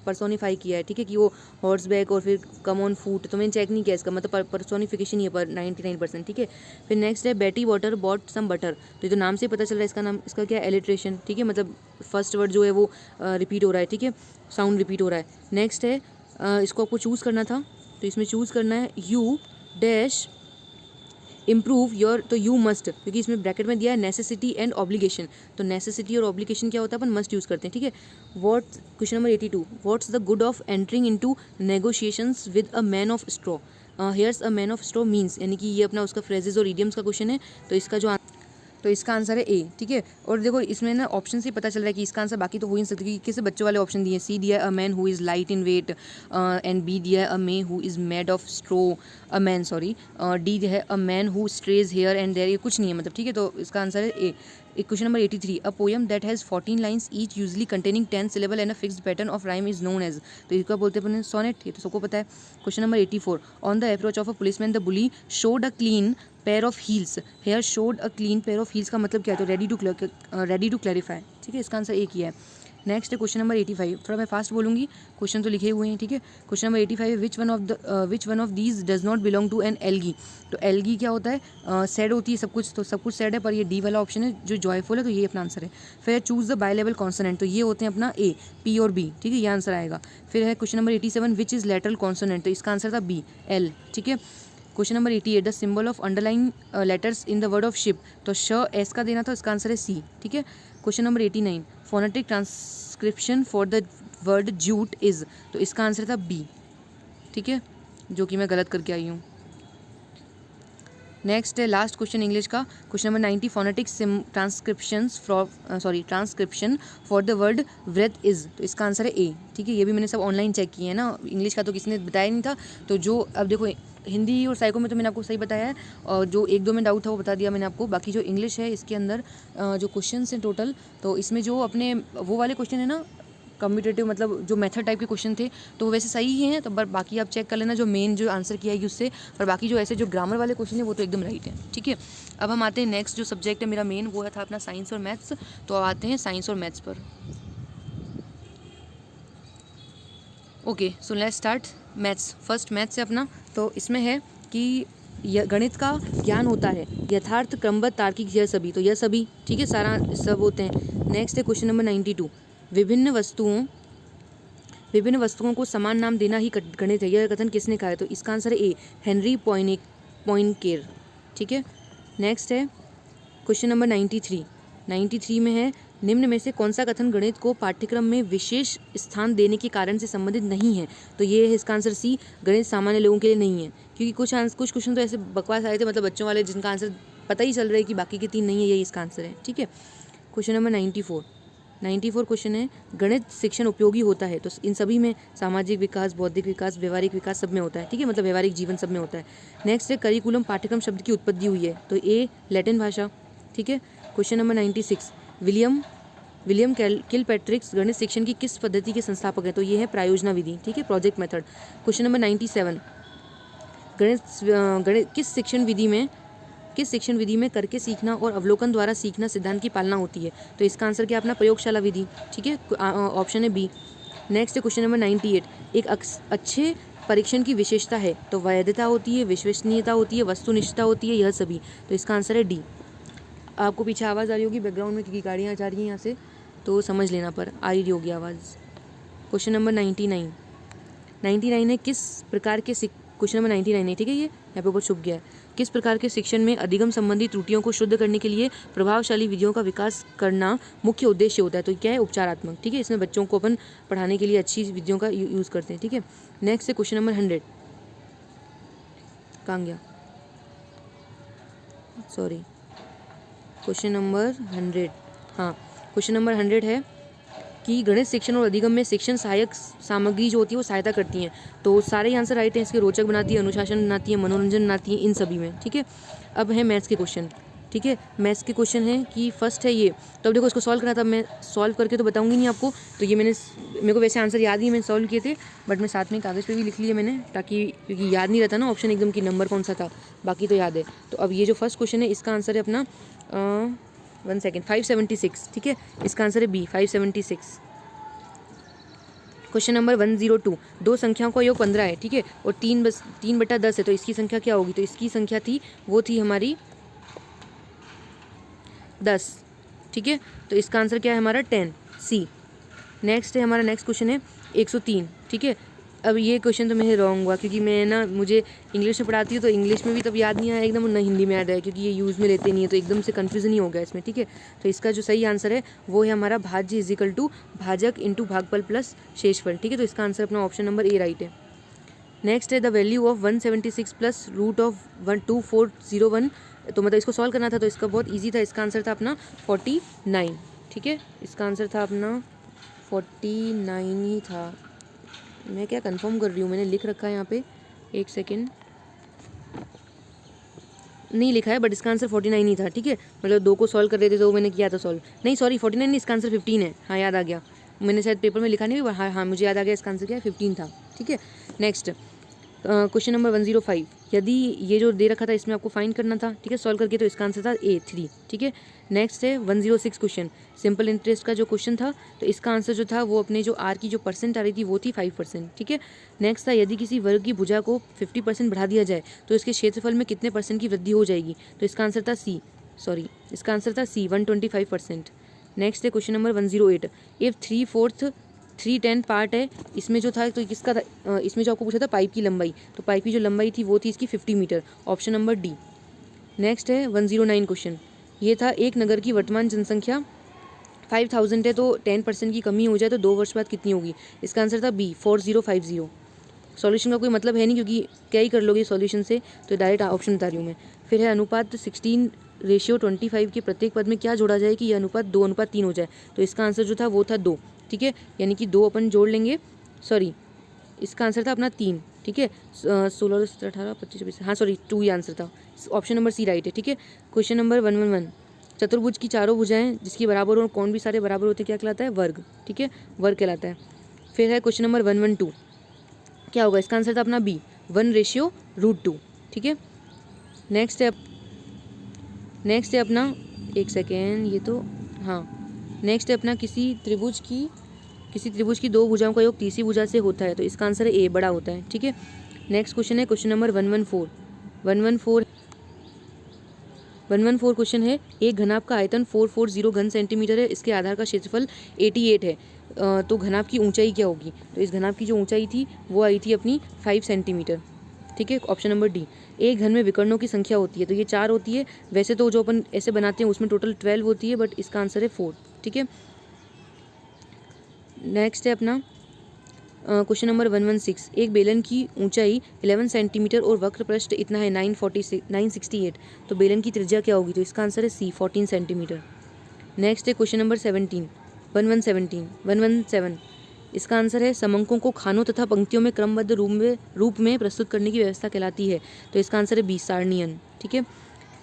पर्सोनिफाई किया है, ठीक है, कि वो हॉर्स बैक और फिर कम ऑन फूट, तो मैंने चेक नहीं किया इसका मतलब पर्सोनिफिकेशन ही है पर 99%, ठीक है। फिर नेक्स्ट है बेटी वाटर बॉट सम बटर, तो ये तो नाम से पता चल रहा है इसका नाम, इसका क्या है, एलिट्रेशन, ठीक है, मतलब फर्स्ट वर्ड जो है वो रिपीट हो रहा है, ठीक है, साउंड रिपीट हो रहा है। नेक्स्ट है इसको आपको चूज़ करना था, तो इसमें चूज़ करना है यू डैश इम्प्रूव योर, तो यू मस्ट, क्योंकि इसमें ब्रैकेट में दिया है नेसेसिटी एंड ऑब्लिगेशन, तो नेसेसिटी और ऑब्लिगेशन क्या होता है, अपन मस्ट यूज़ करते हैं, ठीक है। Question number 82 what's the good of entering into negotiations with a man of straw, here's a man of straw means, यानी कि ये अपना उसका फ्रेजेस और इडियम्स का क्वेश्चन है, तो इसका आंसर है ए, ठीक है। और देखो इसमें ना ऑप्शन से पता चल रहा है कि इसका आंसर बाकी तो हो ही नहीं सकता, क्योंकि किसी बच्चों वाले ऑप्शन दिए, सी दिया a man who is light in weight and B दिया a man who is made of straw a man sorry, D है a man who strays here and there, ये कुछ नहीं है मतलब, ठीक है, तो इसका आंसर है A. Question number 83 a poem that has 14 lines each usually containing 10 syllable and a fixed pattern of rhyme is known as, तो इसका बोलते हैं सोनेट, ये तो सबको पता है। Question number 84 on the approach of a policeman the bully showed a clean pair of heels, here showed a clean pair of heels का मतलब क्या है, तो रेडी टू क्लैरिफाई, ठीक है, इसका आंसर ए किया है। नेक्स्ट है क्वेश्चन नंबर 85, थोड़ा मैं फास्ट बोलूँगी, क्वेश्चन तो लिखे हुए हैं, ठीक है। Question number 85 which one of these does not belong to an algae, तो एल्गी क्या होता है, सैड होती है सब कुछ, तो सब कुछ सैड है, पर ये डी वाला ऑप्शन है जो जॉयफुल है, तो ये अपना आंसर है। फिर choose the by level consonant, तो ये होते हैं अपना ए, पी और बी, ठीक है, ये आंसर आएगा। फिर है question number 87 which is lateral consonant, तो इसका आंसर था बी, एल, ठीक है। Question number 88 the symbol of underline letters in the word of ship, तो श एस का देना था, इसका आंसर है सी, ठीक है। Question number 89 phonetic transcription for the word jute is, तो इसका आंसर था बी, ठीक है, जो कि मैं गलत करके आई हूँ। नेक्स्ट है लास्ट क्वेश्चन इंग्लिश का, question number 90 phonetic transcription for the word breath is, तो इसका आंसर है ए, ठीक है, ये भी मैंने सब ऑनलाइन चेक किए हैं ना, इंग्लिश का तो किसी ने बताया नहीं था, तो जो अब देखो हिंदी और साइको में तो मैंने आपको सही बताया है, और जो एक दो में डाउट था वो बता दिया मैंने आपको, बाकी जो इंग्लिश है इसके अंदर जो क्वेश्चन हैं टोटल, तो इसमें जो अपने वो वाले क्वेश्चन है ना कम्यूटेटिव, मतलब जो मेथड टाइप के क्वेश्चन थे, तो वो वैसे सही ही हैं, तो बाकी आप चेक कर लेना जो मेन जो आंसर किया है उससे, पर बाकी जो ऐसे जो ग्रामर वाले क्वेश्चन है वो तो एकदम राइट है, ठीक है। अब हम आते हैं नेक्स्ट जो सब्जेक्ट है मेरा मेन, वो था अपना साइंस और मैथ्स, तो आते हैं साइंस और मैथ्स पर। Okay so let's start maths. First maths है अपना, तो इसमें है कि गणित का ज्ञान होता है, यथार्थ, क्रमबद्ध, तार्किक, यह सभी, तो यह सभी, ठीक है, सारा सब होते हैं। नेक्स्ट है क्वेश्चन नंबर 92, विभिन्न वस्तुओं को समान नाम देना ही गणित है, यह कथन किसने कहा है? तो इसका आंसर है ए, हेनरी पॉइनकेर, ठीक है। नेक्स्ट है क्वेश्चन नंबर 93 में है, निम्न में से कौन सा कथन गणित को पाठ्यक्रम में विशेष स्थान देने के कारण से संबंधित नहीं है? तो ये है इसका आंसर सी, गणित सामान्य लोगों के लिए नहीं है, क्योंकि कुछ क्वेश्चन तो ऐसे बकवास आए थे, मतलब बच्चों वाले, जिनका आंसर पता ही चल रहा है कि बाकी के 3 नहीं है, यही इसका आंसर है, ठीक है। क्वेश्चन नंबर 94 क्वेश्चन है, गणित शिक्षण उपयोगी होता है? तो इन सभी में सामाजिक विकास, बौद्धिक विकास, व्यवहारिक विकास सब में होता है, ठीक है, मतलब व्यवहारिक जीवन सब में होता है। नेक्स्ट है करिकुलम, पाठ्यक्रम शब्द की उत्पत्ति हुई है? तो ए, लैटिन भाषा, ठीक है। क्वेश्चन नंबर 96, विलियम किलपैट्रिक्स गणित शिक्षण की किस पद्धति के संस्थापक हैं? तो ये है प्रायोजना विधि, ठीक है, प्रोजेक्ट मेथड। क्वेश्चन नंबर 97, गणित किस शिक्षण विधि में करके सीखना और अवलोकन द्वारा सीखना सिद्धांत की पालना होती है? तो इसका आंसर क्या अपना प्रयोगशाला विधि, ठीक है, ऑप्शन है बी। नेक्स्ट है क्वेश्चन नंबर 98, एक अच्छे परीक्षण की विशेषता है? तो वैधता होती है, विश्वसनीयता होती है, वस्तुनिष्ठता होती है, यह सभी, तो इसका आंसर है डी। आपको पीछे आवाज़ आ रही होगी बैकग्राउंड में, क्योंकि गाड़ियाँ जा रही हैं यहाँ से, तो समझ लेना, पर आ रही होगी आवाज़। क्वेश्चन नंबर 99 है, किस प्रकार के क्वेश्चन नंबर 99 है, ठीक है, ये यहाँ पे ऊपर छुप गया है। किस प्रकार के शिक्षण में अधिगम संबंधी त्रुटियों को शुद्ध करने के लिए प्रभावशाली विधियों का विकास करना मुख्य उद्देश्य होता है? तो क्या है? उपचारात्मक, ठीक है, इसमें बच्चों को अपन पढ़ाने के लिए अच्छी विधियों का यूज़ करते हैं, ठीक है। नेक्स्ट है क्वेश्चन नंबर 100, कहाँ गया, सॉरी, क्वेश्चन नंबर 100, हाँ, क्वेश्चन नंबर 100 है कि गणित शिक्षण और अधिगम में शिक्षण सहायक सामग्री जो होती है वो सहायता करती हैं? तो सारे आंसर राइट हैं, इसके रोचक बनाती है, अनुशासन बनाती है, मनोरंजन बनाती है, इन सभी में, ठीक है। अब है मैथ्स के क्वेश्चन, ठीक है, मैथ्स के क्वेश्चन है कि फर्स्ट है ये, तो अब देखो इसको सॉल्व करना था, मैं सॉल्व करके तो बताऊंगी नहीं आपको, तो ये मेरे को वैसे आंसर याद ही, मैंने सॉल्व किए थे, बट मैं साथ में कागज़ पे भी लिख लिए मैंने, ताकि, क्योंकि याद नहीं रहता ना ऑप्शन एकदम की नंबर कौन सा था, बाकी तो याद है। तो अब ये जो फर्स्ट क्वेश्चन है इसका आंसर है अपना 1 सेकेंड 576, ठीक है, इसका आंसर है बी, 576। क्वेश्चन नंबर 102, दो संख्याओं का योग 15 है, ठीक है, और 3/10 है, तो इसकी संख्या क्या होगी? तो इसकी संख्या वो थी हमारी 10, ठीक है, तो इसका आंसर क्या है हमारा 10, सी। नेक्स्ट है हमारा, नेक्स्ट क्वेश्चन है 103, ठीक है। अब ये क्वेश्चन तो मेरे रॉन्ग हुआ, क्योंकि मैं ना, मुझे इंग्लिश में पढ़ाती हूँ, तो इंग्लिश में भी तब याद नहीं आया एकदम, और ना हिंदी में याद आया, क्योंकि ये यूज़ में लेते नहीं है, तो एकदम से कन्फ्यूजन ही हो गया इसमें, ठीक है। तो इसका जो सही आंसर है वो है हमारा भाज्य इजिकल टू भाजक इंटू भागफल प्लस शेषफल, ठीक है, तो इसका आंसर अपना ऑप्शन नंबर ए राइट है। नेक्स्ट है the value of 176 plus root of 2401, तो मतलब इसको सॉल्व करना था, तो इसका बहुत ईजी था, इसका आंसर था अपना 49, ठीक है, इसका आंसर था अपना 49 ही था। मैं क्या कंफर्म कर रही हूँ, मैंने लिख रखा है यहाँ पे, 1 सेकेंड, नहीं लिखा है, बट इसका आंसर 49 ही था, ठीक है, मतलब 2 को सॉल्व कर रहे थे तो मैंने किया था सॉल्व, नहीं सॉरी 49 नहीं, इसका आंसर 15 है, हाँ याद आ गया, मैंने शायद पेपर में लिखा नहीं, हाँ हाँ मुझे याद आ गया, इसका आंसर क्या है 15 था, ठीक है। नेक्स्ट क्वेश्चन नंबर 105, यदि ये जो दे रखा था इसमें आपको फाइंड करना था, ठीक है, सॉल्व करके, तो इसका आंसर था ए 3, ठीक है। नेक्स्ट है 106 क्वेश्चन, सिंपल इंटरेस्ट का जो क्वेश्चन था, तो इसका आंसर जो था वो अपने जो आर की जो परसेंट आ रही थी वो थी 5%, ठीक है। नेक्स्ट था यदि किसी वर्ग की भुजा को 50% बढ़ा दिया जाए तो इसके क्षेत्रफल में कितने % की वृद्धि हो जाएगी? तो इसका आंसर था सी, सॉरी इसका आंसर था सी, 125%। नेक्स्ट है क्वेश्चन नंबर 108, इफ 3/4 3/10 पार्ट है, इसमें जो था तो किसका था, इसमें जो आपको पूछा था पाइप की लंबाई, तो पाइप की जो लंबाई थी वो थी इसकी 50 metre, option number D. Next है 109 क्वेश्चन, ये था एक नगर की वर्तमान जनसंख्या 5000 है, तो 10% की कमी हो जाए तो 2 वर्ष बाद कितनी होगी? इसका आंसर था बी, 4050। सॉल्यूशन का कोई मतलब है नहीं, क्योंकि क्या ही कर लोगे सॉल्यूशन से, तो डायरेक्ट ऑप्शन बता रही हूँ मैं। फिर है अनुपात 16:25 के प्रत्येक पद में क्या जोड़ा जाए कि यह अनुपात 2:3 हो जाए? तो इसका आंसर जो था वो था 2, ठीक है, यानी कि 2 अपन जोड़ लेंगे, सॉरी इसका आंसर था अपना 3, ठीक है, 16, 18, 25, 26, हाँ सॉरी 2 ही आंसर था, ऑप्शन नंबर सी राइट है, ठीक है। क्वेश्चन नंबर 111, चतुर्भुज की चारों भुजाएं जिसकी बराबर और कौन भी सारे बराबर होते हैं क्या कहलाता है? वर्ग, ठीक है, वर्ग कहलाता है। फिर है क्वेश्चन नंबर 112, क्या होगा? इसका आंसर था अपना बी, 1:√2, ठीक है। नेक्स्ट है अपना 1 सेकेंड, ये तो हाँ, नेक्स्ट है अपना किसी त्रिभुज की 2 भुजाओं का योग तीसरी भुजा से होता है, तो इसका आंसर है ए, बड़ा होता है, ठीक है। नेक्स्ट क्वेश्चन है क्वेश्चन नंबर 114, 114 क्वेश्चन है, एक घनाभ का आयतन 440 घन सेंटीमीटर है, इसके आधार का क्षेत्रफल 88 है, तो घनाभ की ऊंचाई क्या होगी? तो इस घनाभ की जो ऊंचाई थी वो आई थी अपनी 5 सेंटीमीटर। ठीक है, ऑप्शन नंबर डी। एक घन में विकर्णों की संख्या होती है, तो ये 4 होती है, वैसे तो जो अपन ऐसे बनाते हैं उसमें टोटल 12 होती है, बट इसका आंसर है 4। ठीक है, नेक्स्ट है अपना क्वेश्चन नंबर 116। एक बेलन की ऊंचाई 11 सेंटीमीटर और वक्र पृष्ठ इतना है 968, तो बेलन की त्रिज्या क्या होगी? तो इसका आंसर है सी 14 सेंटीमीटर। नेक्स्ट है क्वेश्चन नंबर 117। इसका आंसर है समंकों को खानों तथा पंक्तियों में क्रमबद्ध रूप में प्रस्तुत करने की व्यवस्था कहलाती है, तो इसका आंसर है बी सारणीयन। ठीक है,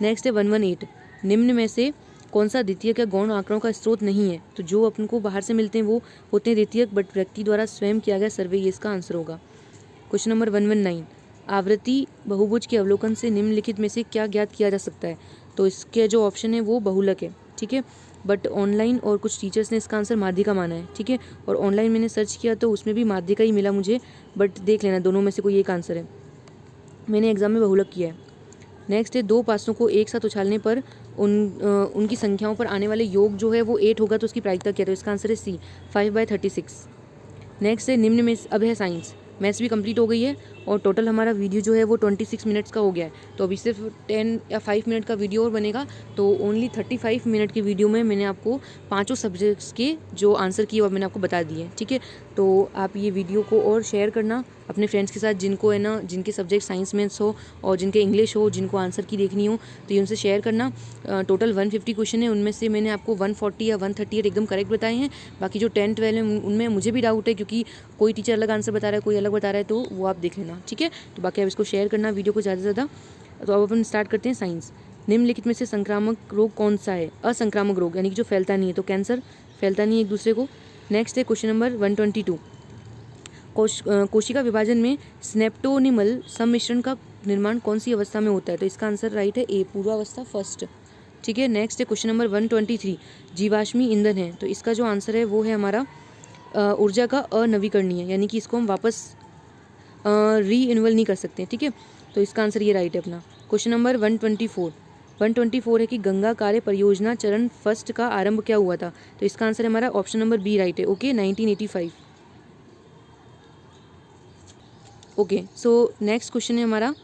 नेक्स्ट है 118। निम्न में से कौन सा द्वितीयक या गौण आंकड़ों का स्रोत नहीं है? तो जो अपन को बाहर से मिलते हैं वो होते हैं द्वितीयक, बट व्यक्ति द्वारा स्वयं किया गया सर्वे, ये इसका आंसर होगा। Question number 119। आवृत्ति बहुभुज के अवलोकन से निम्नलिखित में से क्या ज्ञात किया जा सकता है? तो इसके जो ऑप्शन है वो बहुलक है। ठीक है, बट ऑनलाइन और कुछ टीचर्स ने इसका आंसर माध्यिका माना है। ठीक है, और ऑनलाइन मैंने सर्च किया तो उसमें भी माध्यिका ही मिला मुझे, बट देख लेना दोनों में से कोई एक आंसर है। मैंने एग्जाम में बहुलक किया है। नेक्स्ट है दो पासों को एक साथ उछालने पर उनकी संख्याओं पर आने वाले योग जो है वो 8 होगा, तो उसकी प्रायिकता क्या है? तो इसका आंसर है सी 5/36। नेक्स्ट है निम्न में अब है साइंस। मैथ्स भी कंप्लीट हो गई है और टोटल हमारा वीडियो जो है वो 26 मिनट्स का हो गया है, तो अभी सिर्फ 10 या 5 मिनट का वीडियो और बनेगा, तो ओनली 35 मिनट की वीडियो में मैंने आपको पांचों सब्जेक्ट्स के जो आंसर किए वो मैंने आपको बता दिए। ठीक है, तो आप ये वीडियो को और शेयर करना अपने फ्रेंड्स के साथ, जिनको है ना, जिनके सब्जेक्ट साइंस मैथ्स हो और जिनके इंग्लिश हो, जिनको आंसर की देखनी हो, तो ये उनसे शेयर करना। टोटल 150 क्वेश्चन है, उनमें से मैंने आपको 140 या 138 एकदम करेक्ट बताए हैं। बाकी जो 10-12 है उनमें मुझे भी डाउट है, क्योंकि कोई टीचर अलग आंसर बता रहा है, कोई अलग बता रहा है, तो वो आप देख लेना। ठीक है, तो बाकी आप इसको शेयर करना वीडियो को ज़्यादा से ज़्यादा। तो अब अपन स्टार्ट करते हैं साइंस। निम्नलिखित में से संक्रामक रोग कौन सा है? असंक्रामक रोग, यानी कि जो फैलता नहीं है, तो कैंसर फैलता नहीं है एक दूसरे को। नेक्स्ट है क्वेश्चन नंबर 122। कोशिका विभाजन में स्नेप्टोनिमल सम्मिश्रण का निर्माण कौन सी अवस्था में होता है? तो इसका आंसर राइट है ए पूर्वावस्था फर्स्ट। ठीक है, नेक्स्ट है क्वेश्चन नंबर 123। जीवाश्मी ईंधन है, तो इसका जो आंसर है वो है हमारा ऊर्जा का अनवीकरणीय, यानी कि इसको हम वापस रीइन्वल नहीं कर सकते। ठीक है, तो इसका आंसर ये राइट है अपना। क्वेश्चन नंबर 124 है कि गंगा कार्य परियोजना चरण फर्स्ट का आरंभ क्या हुआ था? तो इसका आंसर हमारा ऑप्शन नंबर बी राइट है। Okay, 1985। Okay, so next question है हमारा,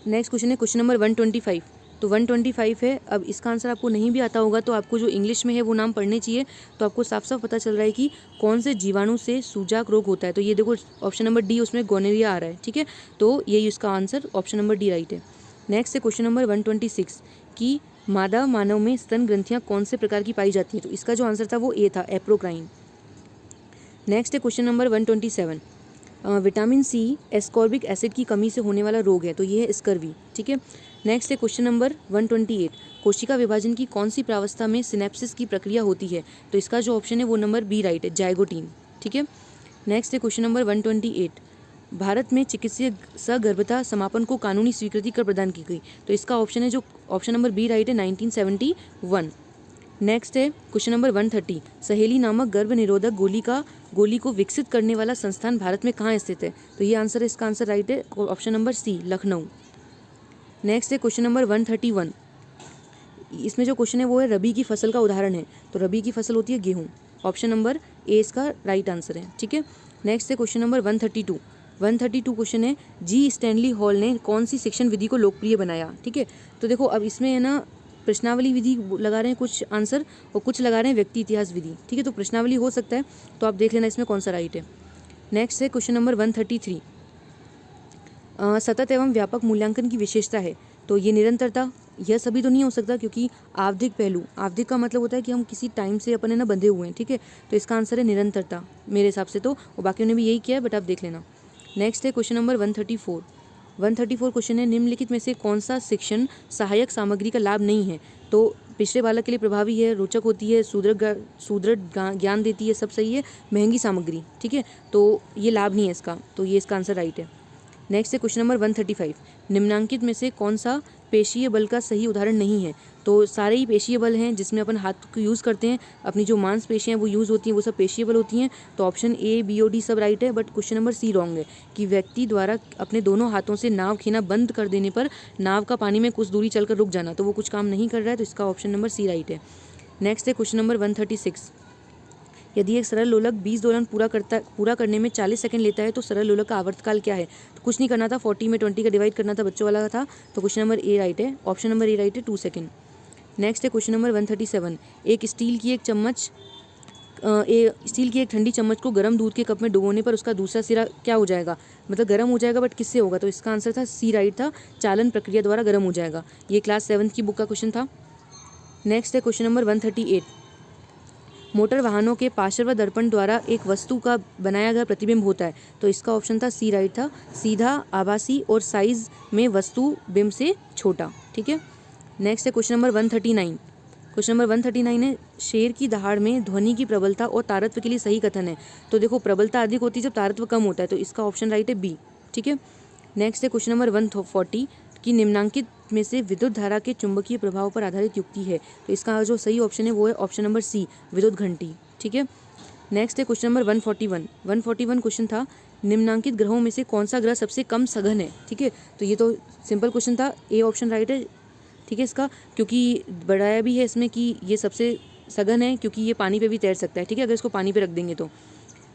क्वेश्चन नंबर 125। तो 125 है। अब इसका आंसर आपको नहीं भी आता होगा तो आपको जो इंग्लिश में है वो नाम पढ़ने चाहिए, तो आपको साफ साफ पता चल रहा है कि कौन से जीवाणु से सूजक रोग होता है। तो ये देखो ऑप्शन नंबर डी, उसमें गोनेरिया आ रहा है। ठीक है, तो यही इसका answer option number D right है। नेक्स्ट है क्वेश्चन नंबर 126 कि मादा मानव में स्तन ग्रंथियाँ कौन से प्रकार की पाई जाती हैं? तो इसका जो आंसर था वो ए था, एप्रोक्राइन। नेक्स्ट है question number 127। Vitamin C ascorbic acid की कमी से होने वाला रोग है, तो ये है स्कर्वी। ठीक है, नेक्स्ट है क्वेश्चन नंबर 128। कोशिका विभाजन की कौन सी प्रावस्था में सिनेप्सिस की प्रक्रिया होती है? तो इसका जो ऑप्शन है वो नंबर बी राइट है, जाइगोटीन। ठीक है, नेक्स्ट है क्वेश्चन नंबर 128। भारत में चिकित्सीय सगर्भता समापन को कानूनी स्वीकृति कब प्रदान की गई? तो इसका ऑप्शन है जो ऑप्शन नंबर बी राइट है, 1971। नेक्स्ट है क्वेश्चन नंबर 130। सहेली नामक गर्भ निरोधक गोली को विकसित करने वाला संस्थान भारत में कहाँ स्थित है? तो ये आंसर है, इसका आंसर राइट है, option number C, Lucknow. Next है क्वेश्चन नंबर 131। इसमें जो क्वेश्चन है वो है रबी की फसल का उदाहरण है, तो रबी की फसल होती है गेहूँ, ऑप्शन नंबर ए इसका राइट आंसर है। ठीक है, नेक्स्ट है क्वेश्चन नंबर 132 क्वेश्चन है जी स्टैनली हॉल ने कौन सी शिक्षण विधि को लोकप्रिय बनाया? ठीक है, तो देखो अब इसमें है ना प्रश्नावली विधि लगा रहे हैं कुछ आंसर और कुछ लगा रहे हैं व्यक्ति इतिहास विधि। ठीक है, तो प्रश्नावली हो सकता है, तो आप देख लेना इसमें कौन सा राइट है। नेक्स्ट है क्वेश्चन नंबर 133। सतत एवं व्यापक मूल्यांकन की विशेषता है, तो ये निरंतरता। यह सभी तो नहीं हो सकता, क्योंकि आवधिक पहलू, आवधिक का मतलब होता है कि हम किसी टाइम से अपन है ना बंधे हुए हैं। ठीक है, तो इसका आंसर है निरंतरता मेरे हिसाब से, तो और बाकियों ने भी यही किया है, बट आप देख लेना। नेक्स्ट है क्वेश्चन नंबर 134 क्वेश्चन है निम्नलिखित में से कौन सा शिक्षण सहायक सामग्री का लाभ नहीं है? तो पिछले बालक के लिए प्रभावी है, रोचक होती है, सुदृढ़ ज्ञान देती है, सब सही है, महंगी सामग्री। ठीक है, तो ये लाभ नहीं है इसका, तो ये इसका आंसर राइट है। नेक्स्ट है क्वेश्चन नंबर 135। निम्नांकित में से कौन सा पेशीय बल का सही उदाहरण नहीं है। तो सारे ही पेशीय बल हैं जिसमें अपन हाथ को यूज़ करते हैं, अपनी जो मांसपेशियाँ हैं वो यूज़ होती हैं, वो सब पेशीय बल होती हैं। तो ऑप्शन ए, बी और डी सब राइट है, but question number C wrong है कि व्यक्ति द्वारा अपने दोनों हाथों से नाव खींचना बंद कर देने पर नाव का पानी में कुछ दूरी चलकर रुक जाना, तो वो कुछ काम नहीं कर रहा है, तो इसका ऑप्शन नंबर सी राइट है। नेक्स्ट है क्वेश्चन नंबर 136। यदि एक सरल लोलक 20 दोलन पूरा करने में 40 सेकंड लेता है तो सरल लोलक का आवर्तकाल क्या है? तो कुछ नहीं करना था, 40 में 20 का डिवाइड करना था, बच्चों वाला था। तो क्वेश्चन नंबर ए राइट है, ऑप्शन नंबर ए राइट है, 2 सेकंड। नेक्स्ट है क्वेश्चन नंबर 137। स्टील की एक ठंडी चम्मच को गर्म दूध के कप में डुबोने पर उसका दूसरा सिरा क्या हो जाएगा? मतलब गर्म हो जाएगा, बट किससे होगा? तो इसका आंसर था सी राइट था, चालन प्रक्रिया द्वारा गर्म हो जाएगा। ये क्लास 7 की बुक का क्वेश्चन था। नेक्स्ट है क्वेश्चन नंबर 138। मोटर वाहनों के पार्श्व दर्पण द्वारा एक वस्तु का बनाया गया प्रतिबिंब होता है, तो इसका ऑप्शन था सी राइट था, सीधा, आभासी और साइज में वस्तु बिंब से छोटा। ठीक है। नेक्स्ट है क्वेश्चन नंबर 139। क्वेश्चन नंबर 139 है शेर की दहाड़ में ध्वनि की प्रबलता और तारत्व के लिए सही कथन है। तो देखो, प्रबलता अधिक होती है जब तारत्व कम होता है, तो इसका ऑप्शन राइट है बी। ठीक है। नेक्स्ट है क्वेश्चन नंबर 140 कि निम्नांकित में से विद्युत धारा के चुंबकीय प्रभाव पर आधारित युक्ति है, तो इसका जो सही ऑप्शन है वो है ऑप्शन नंबर सी, विद्युत घंटी। ठीक है। नेक्स्ट है क्वेश्चन नंबर 141 क्वेश्चन था निम्नांकित ग्रहों में से कौन सा ग्रह सबसे कम सघन है? ठीक है। तो ये तो सिंपल क्वेश्चन था, ए ऑप्शन राइट है। ठीक है, इसका क्योंकि बढ़ाया भी है इसमें कि ये सबसे सघन है क्योंकि ये पानी पे भी तैर सकता है। ठीक है, अगर इसको पानी पे रख देंगे तो।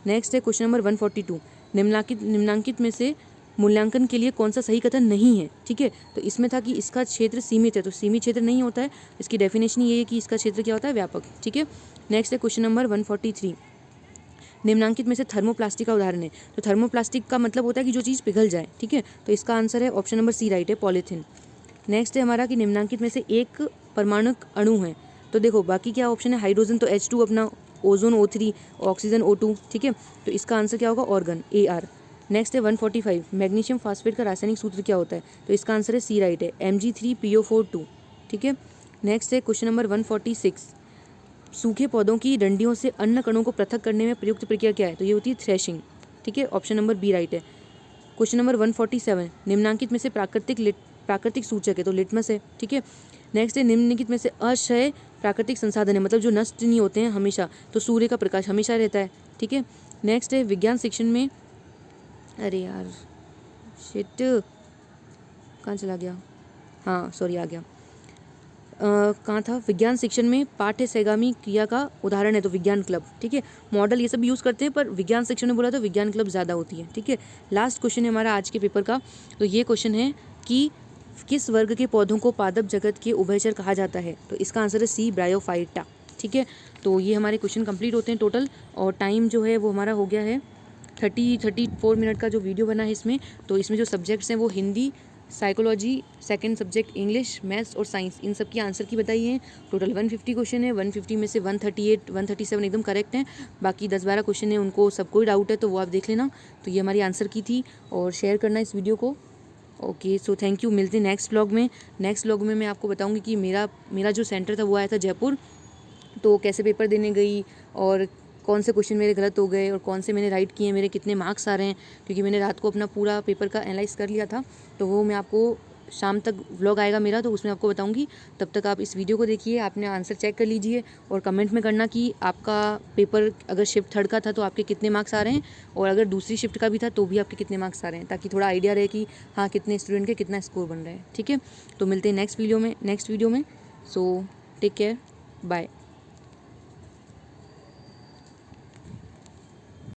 नेक्स्ट है क्वेश्चन नंबर 142 निम्नांकित में से मूल्यांकन के लिए कौन सा सही कथन नहीं है? ठीक है, तो इसमें था कि इसका क्षेत्र सीमित है, तो सीमित क्षेत्र नहीं होता है, इसकी डेफिनेशन ये है कि इसका क्षेत्र क्या होता है? व्यापक। ठीक है। नेक्स्ट है क्वेश्चन नंबर 143 निम्नांकित में से थर्मोप्लास्टिक का उदाहरण है, तो थर्मोप्लास्टिक का मतलब होता है कि जो चीज़ पिघल जाए। ठीक है, तो इसका आंसर है ऑप्शन नंबर सी राइट है, पॉलीथीन। नेक्स्ट है हमारा कि निम्नांकित में से एक परमाणुक अणु है, तो देखो बाकी क्या ऑप्शन है? हाइड्रोजन तो H2 अपना, ओजोन O3, ऑक्सीजन O2। ठीक है, तो इसका आंसर क्या होगा? Organ, AR। नेक्स्ट है 145 मैग्नीशियम फास्फेट का रासायनिक सूत्र क्या होता है? तो इसका आंसर है सी राइट है, Mg3PO4 2। ठीक है। नेक्स्ट है क्वेश्चन नंबर 146 सूखे पौधों की डंडियों से अन्न कणों को पृथक करने में प्रयुक्त प्रक्रिया क्या है? तो ये होती है थ्रेशिंग। ठीक है, ऑप्शन नंबर बी राइट है। क्वेश्चन नंबर 147 निम्नांकित में से प्राकृतिक सूचक है, तो लिटमस है। ठीक है। नेक्स्ट है निम्नलिखित में से अक्षय प्राकृतिक संसाधन है, मतलब जो नष्ट नहीं होते हैं हमेशा, तो सूर्य का प्रकाश हमेशा रहता है। ठीक है। नेक्स्ट है विज्ञान शिक्षण में, अरे यार शिट, कहाँ चला गया? हाँ सॉरी, आ गया। कहाँ था? विज्ञान शिक्षण में पाठ्य सहगामी क्रिया का उदाहरण है, तो विज्ञान क्लब। ठीक है, मॉडल ये सब यूज़ करते हैं, पर विज्ञान शिक्षण में बोला तो विज्ञान क्लब ज़्यादा होती है। ठीक है। लास्ट क्वेश्चन है हमारा आज के पेपर का, तो ये क्वेश्चन है कि किस वर्ग के पौधों को पादप जगत के उभयचर कहा जाता है? तो इसका आंसर है सी, ब्रायोफाइटा। ठीक है, तो ये हमारे क्वेश्चन कंप्लीट होते हैं टोटल, और टाइम जो है वो हमारा हो गया है 34 मिनट का जो वीडियो बना है इसमें। तो इसमें जो सब्जेक्ट्स हैं वो Hindi, psychology, second subject English, maths और साइंस, इन सब की आंसर की बताई है। टोटल 150 क्वेश्चन है, 150 में से 138 137 एकदम करेक्ट हैं, बाकी 10-12 क्वेश्चन है उनको सबको ही डाउट है, तो वो आप देख लेना। तो ये हमारी आंसर की थी, और शेयर करना इस वीडियो को। Okay, so thank you. मिलते हैं नेक्स्ट व्लॉग में। नेक्स्ट व्लॉग में मैं आपको बताऊंगी कि मेरा जो सेंटर था वो आया था जयपुर, तो कैसे पेपर देने गई और कौन से क्वेश्चन मेरे गलत हो गए और कौन से मैंने राइट किए, मेरे कितने मार्क्स आ रहे हैं, क्योंकि मैंने रात को अपना पूरा पेपर का एनालाइज कर लिया था। तो वो मैं आपको शाम तक व्लॉग आएगा मेरा, तो उसमें आपको बताऊंगी। तब तक आप इस वीडियो को देखिए, आपने आंसर चेक कर लीजिए और कमेंट में करना कि आपका पेपर अगर शिफ्ट 3rd का था तो आपके कितने मार्क्स आ रहे हैं, और अगर दूसरी शिफ्ट का भी था तो भी आपके कितने मार्क्स आ रहे हैं, ताकि थोड़ा आइडिया रहे कि हाँ कितने स्टूडेंट के कितना स्कोर बन रहा है। ठीक है, तो मिलते हैं नेक्स्ट वीडियो में। So take care, bye.